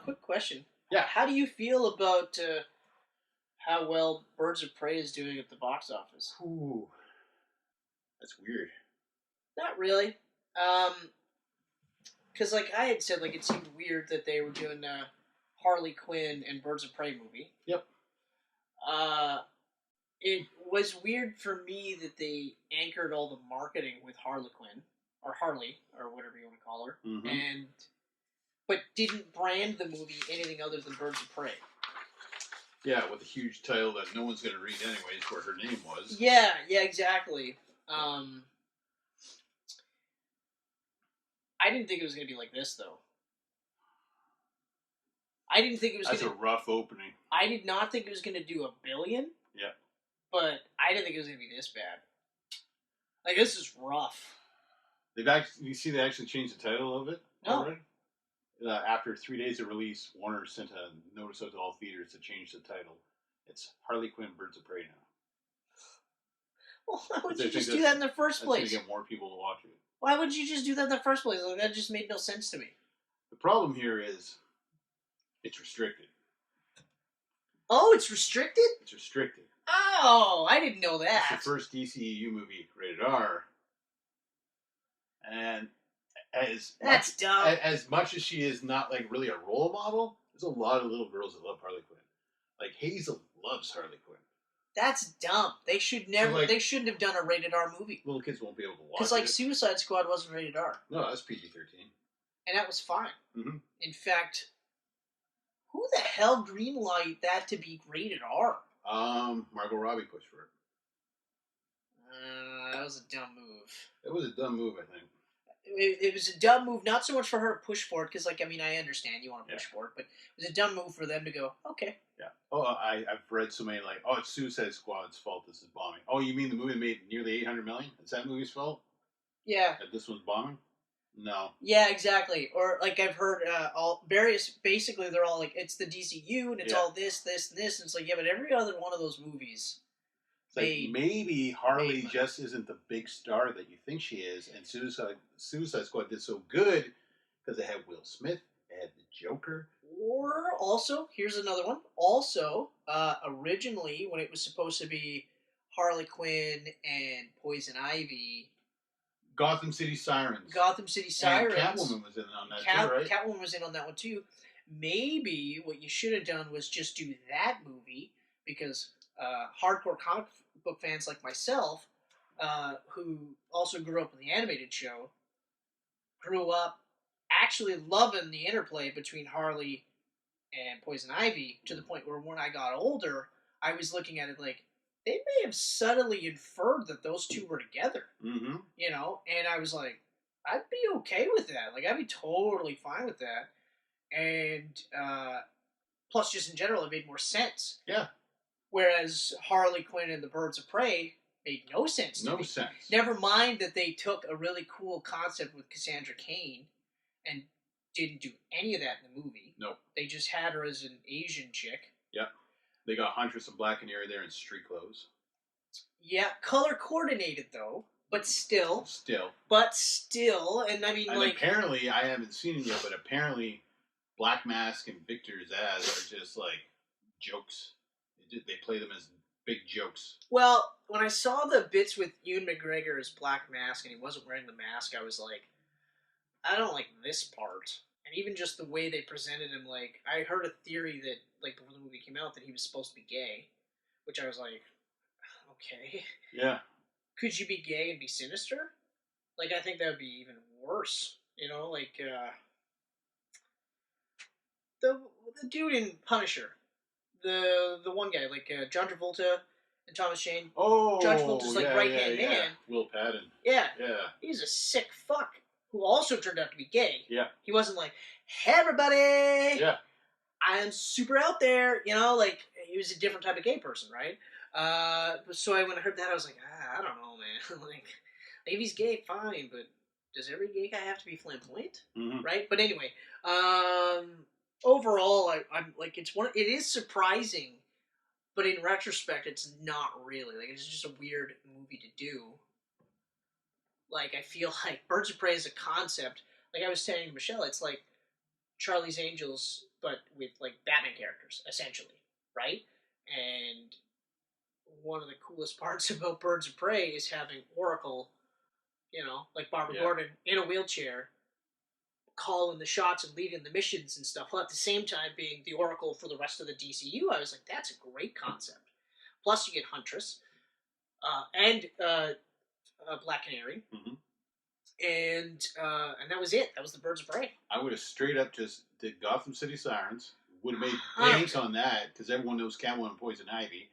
quick question. Yeah. How do you feel about how well Birds of Prey is doing at the box office? Ooh, that's weird. Not really. Because like I had said, like it seemed weird that they were doing Harley Quinn and Birds of Prey movie. Yep. It was weird for me that they anchored all the marketing with Harley Quinn or Harley or whatever you want to call her, but didn't brand the movie anything other than Birds of Prey. Yeah, with a huge title that no one's going to read anyways, where her name was. Yeah, exactly. I didn't think it was going to be like this, though. I didn't think it was. That's a rough opening. I did not think it was going to do $1 billion. Yeah. But I didn't think it was going to be this bad. Like, this is rough. You see they actually changed the title of it? No. Already? After 3 days of release, Warner sent a notice out to all theaters to change the title. It's Harley Quinn Birds of Prey now. Well, why would you just do that in the first place? That's going to get more people to watch it. Why would you just do that in the first place? Like, that just made no sense to me. The problem here is it's restricted. Oh, it's restricted? It's restricted. Oh, I didn't know that. It's the first DCEU movie rated R. And as much as she is not like really a role model, there's a lot of little girls that love Harley Quinn. Like Hazel loves Harley Quinn. That's dumb. They should never. So they shouldn't have done a rated R movie. Little kids won't be able to watch it. Because like Suicide Squad wasn't rated R. No, that's PG-13. And that was fine. Mm-hmm. In fact, who the hell greenlighted that to be rated R? Margot Robbie pushed for it. That was a dumb move. It was a dumb move, I think. It was a dumb move, not so much for her to push for it, because, like, I mean, I understand you want to push for it, but it was a dumb move for them to go, okay. Yeah. Oh, I've read so many, like, it's Suicide Squad's fault this is bombing. Oh, you mean the movie made nearly $800 million? Is that movie's fault? Yeah. That this one's bombing? No. Yeah, exactly. Or, like, I've heard basically they're all like, it's the DCU, and it's all this, and this, and it's like, yeah, but every other one of those movies... Like maybe Harley just isn't the big star that you think she is, and Suicide Squad did so good because it had Will Smith, it had the Joker. Or also, here's another one. Also, originally when it was supposed to be Harley Quinn and Poison Ivy, Gotham City Sirens. And Catwoman was in on that too, right? Catwoman was in on that one too. Maybe what you should have done was just do that movie because hardcore comic book fans like myself, who also grew up in the animated show, grew up actually loving the interplay between Harley and Poison Ivy to the point where when I got older, I was looking at it like, they may have subtly inferred that those two were together. Mm-hmm. You know? And I was like, I'd be okay with that. Like, I'd be totally fine with that. And, plus just in general, it made more sense. Yeah. Whereas Harley Quinn and the Birds of Prey made no sense to me. No sense. Never mind that they took a really cool concept with Cassandra Cain and didn't do any of that in the movie. Nope. They just had her as an Asian chick. Yep. They got Huntress and Black Canary there in street clothes. Yeah, color coordinated though, but still. And I mean, like... apparently, I haven't seen it yet, but apparently Black Mask and Victor Zsasz are just, like, jokes. They play them as big jokes. Well, when I saw the bits with Ewan McGregor as Black Mask and he wasn't wearing the mask, I was like, I don't like this part. And even just the way they presented him, like, I heard a theory that, like, before the movie came out, that he was supposed to be gay. Which I was like, okay. Yeah. Could you be gay and be sinister? Like, I think that would be even worse. You know, like, the dude in Punisher. The one guy, like John Travolta and Thomas Jane. Oh, John Travolta's like right-hand man. Will Patton. Yeah. Yeah. He's a sick fuck who also turned out to be gay. Yeah. He wasn't like, hey everybody! Yeah. I am super out there, you know, like, he was a different type of gay person, right? So when I heard that, I was like, I don't know, man. like, if he's gay, fine, but does every gay guy have to be flamboyant? Mm-hmm. Right? But anyway, overall, I'm like, it is surprising, but in retrospect, it's not really. Like, it's just a weird movie to do. Like, I feel like Birds of Prey as a concept, like I was saying to Michelle, it's like Charlie's Angels but with like Batman characters, essentially, right? And one of the coolest parts about Birds of Prey is having Oracle, like Barbara Gordon in a wheelchair, calling the shots and leading the missions and stuff, while at the same time being the Oracle for the rest of the DCU. I was like, that's a great concept. Plus, you get Huntress and Black Canary, and that was it. That was the Birds of Prey. I would have straight up just did Gotham City Sirens. Would have made bank on that because everyone knows Catwoman and Poison Ivy,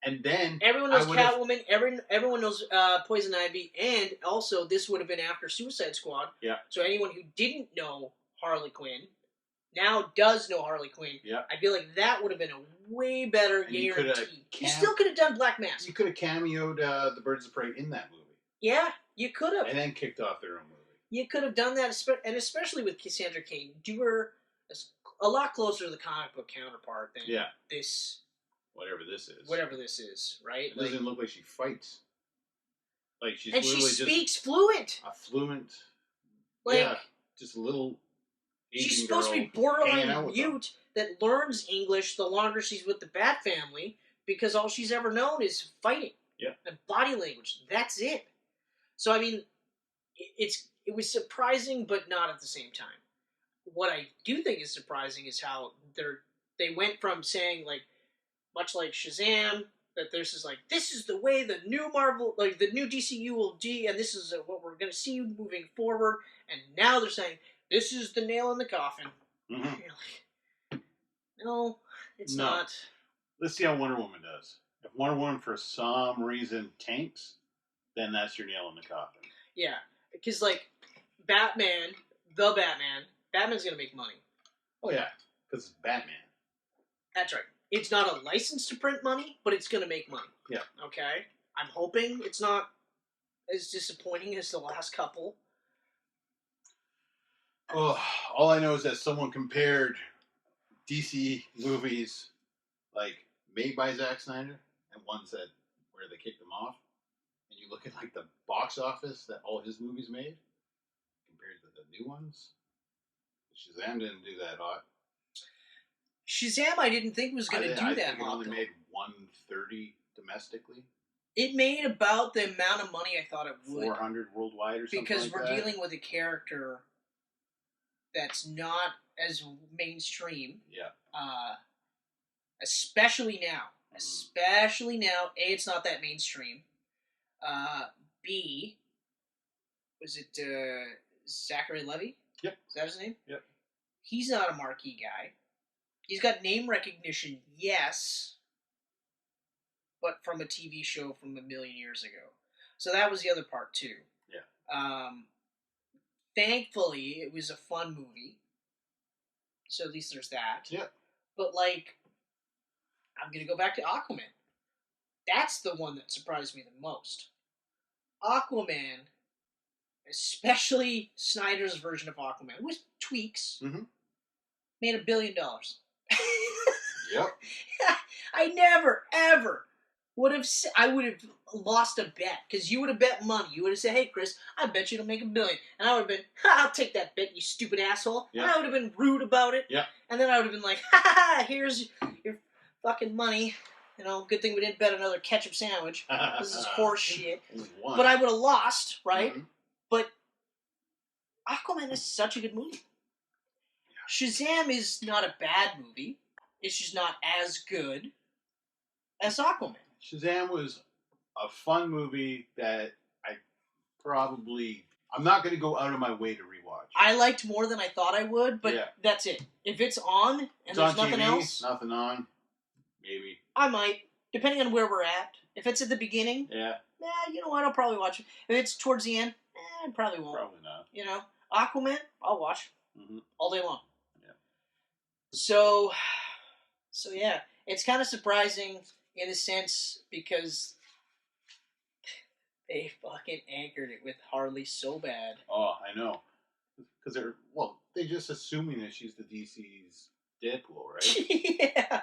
and then everyone knows Catwoman. Everyone knows Poison Ivy, and also this would have been after Suicide Squad. Yeah. So anyone who didn't know Harley Quinn now does know Harley Quinn. Yeah. I feel like that would have been a way better guarantee. You still could have done Black Mask. You could have cameoed the Birds of Prey in that movie. Yeah, you could have. And then kicked off their own movie. You could have done that, and especially with Cassandra Cain, do her a lot closer to the comic book counterpart than this. Whatever this is. Whatever this is, right? It doesn't look like she fights. Like she's and she speaks fluent. A fluent. Like, just a little. Asian she's supposed to be borderline mute that learns English the longer she's with the Bat family because all she's ever known is fighting. Yeah. And body language. That's it. So I mean, it was surprising, but not at the same time. What I do think is surprising is how they went from saying like, much like Shazam, that this is the way the new Marvel, like the new DCU will be, and this is what we're going to see moving forward. And now they're saying this is the nail in the coffin. Mm-hmm. Like, no, it's not. Let's see how Wonder Woman does. If Wonder Woman for some reason tanks, then that's your nail in the coffin. Yeah, because like Batman's going to make money. Oh yeah, because it's Batman. That's right. It's not a license to print money, but it's going to make money. Yeah. Okay? I'm hoping it's not as disappointing as the last couple. Oh, all I know is that someone compared DC movies, like, made by Zack Snyder, and ones that where they kicked him off, and you look at, like, the box office that all his movies made, compared to the new ones, Shazam didn't do that hot. Shazam, I didn't think was going to do that. I think it only made $130 domestically. It made about the amount of money I thought it would. 400 worldwide or something. Because we're dealing with a character that's not as mainstream. Yeah. Especially now. Mm-hmm. Especially now. A, it's not that mainstream. B, was it Zachary Levi? Yep. Is that his name? Yep. He's not a marquee guy. He's got name recognition, yes, but from a TV show from a million years ago. So that was the other part, too. Yeah. Thankfully, it was a fun movie. So at least there's that. Yeah. But, like, I'm going to go back to Aquaman. That's the one that surprised me the most. Aquaman, especially Snyder's version of Aquaman, with tweaks, made $1 billion. Yep. I never, ever would have... I would have lost a bet, because you would have bet money. You would have said, hey, Chris, I bet you it'll make $1 billion. And I would have been, I'll take that bet, you stupid asshole. Yep. And I would have been rude about it. Yep. And then I would have been like, ha, here's your fucking money. You know, good thing we didn't bet another ketchup sandwich. This is horse shit. But I would have lost, right? Mm-hmm. But Aquaman is such a good movie. Shazam is not a bad movie. It's just not as good as Aquaman. Shazam was a fun movie that I'm not going to go out of my way to rewatch. I liked more than I thought I would, but that's it. If it's on and it's there's on nothing TV, else, nothing on, maybe. I might, depending on where we're at. If it's at the beginning, you know what, I'll probably watch it. If it's towards the end, I probably won't. Probably not. You know, Aquaman, I'll watch all day long. Yeah. So yeah, it's kind of surprising in a sense because they fucking anchored it with Harley so bad. Oh, I know. Because they're just assuming that she's the DC's Deadpool, right? Yeah.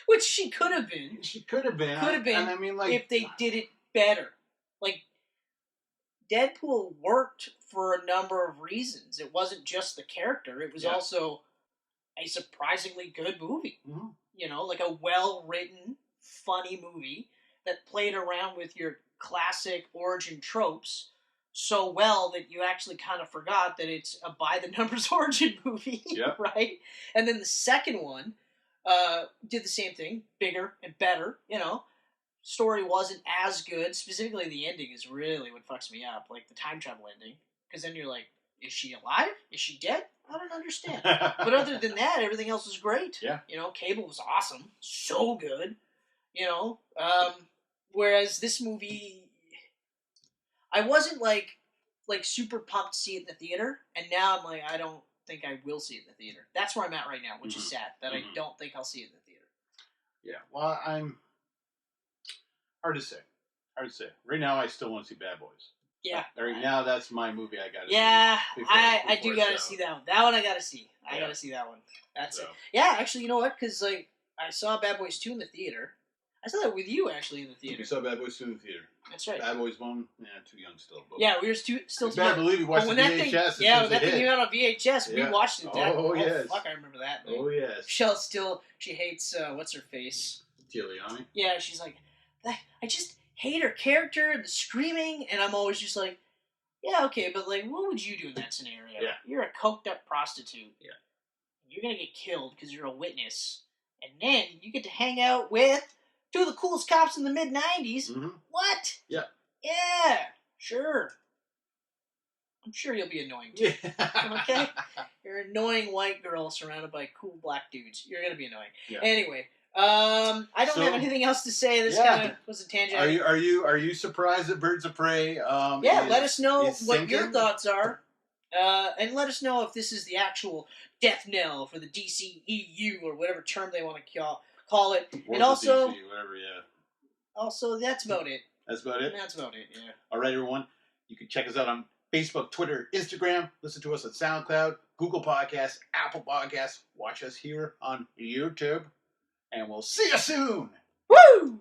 Which she could have been. She could have been. And I mean, like, if they did it better. Like, Deadpool worked for a number of reasons. It wasn't just the character. It was also a surprisingly good movie. Mm-hmm. You know, like a well-written, funny movie that played around with your classic origin tropes so well that you actually kind of forgot that it's a by-the-numbers origin movie, Yep. right? And then the second one did the same thing, bigger and better, you know. Story wasn't as good. Specifically, the ending is really what fucks me up, like the time travel ending. Because then you're like, is she alive? Is she dead? I don't understand. But other than that, everything else was great. Yeah. You know, Cable was awesome. So good. You know? Whereas this movie, I wasn't like super pumped to see it in the theater, and now I'm like, I don't think I will see it in the theater. That's where I'm at right now, which is sad, that I don't think I'll see it in the theater. Yeah, well, I'm... Hard to say. Right now, I still want to see Bad Boys. Yeah. Right now, that's my movie I gotta see. Yeah, I do gotta see that one. That one I gotta see. I gotta see that one. That's it. Yeah, actually, you know what? Because, like, I saw Bad Boys 2 in the theater. I saw that with you, actually, in the theater. You saw Bad Boys 2 in the theater. That's right. Bad Boys 1, too young still. But yeah, we were still too young. I believe you watched the VHS. When that thing came out on VHS, we watched it. Yes. Fuck, I remember that. Oh, yes. She hates, what's her face? Giuliani? Yeah, she's like, I just hate her character and the screaming, and I'm always just like, yeah, okay, but like, what would you do in that scenario? Yeah. You're a coked up prostitute. Yeah. You're gonna get killed because you're a witness, and then you get to hang out with two of the coolest cops in the mid-90s. Mm-hmm. What? Yeah. Yeah, sure. I'm sure you'll be annoying too. Yeah. Okay? You're an annoying white girl surrounded by cool black dudes. You're gonna be annoying. Yeah. Anyway. I don't have anything else to say. This kind of was a tangent. Are you surprised that Birds of Prey? Let us know what your thoughts are, and let us know if this is the actual death knell for the DCEU or whatever term they want to call it. Or and also, DC, whatever, yeah. Also, that's about it. That's about it. That's about it. Yeah. All right, everyone. You can check us out on Facebook, Twitter, Instagram. Listen to us on SoundCloud, Google Podcasts, Apple Podcasts. Watch us here on YouTube. And we'll see you soon! Woo!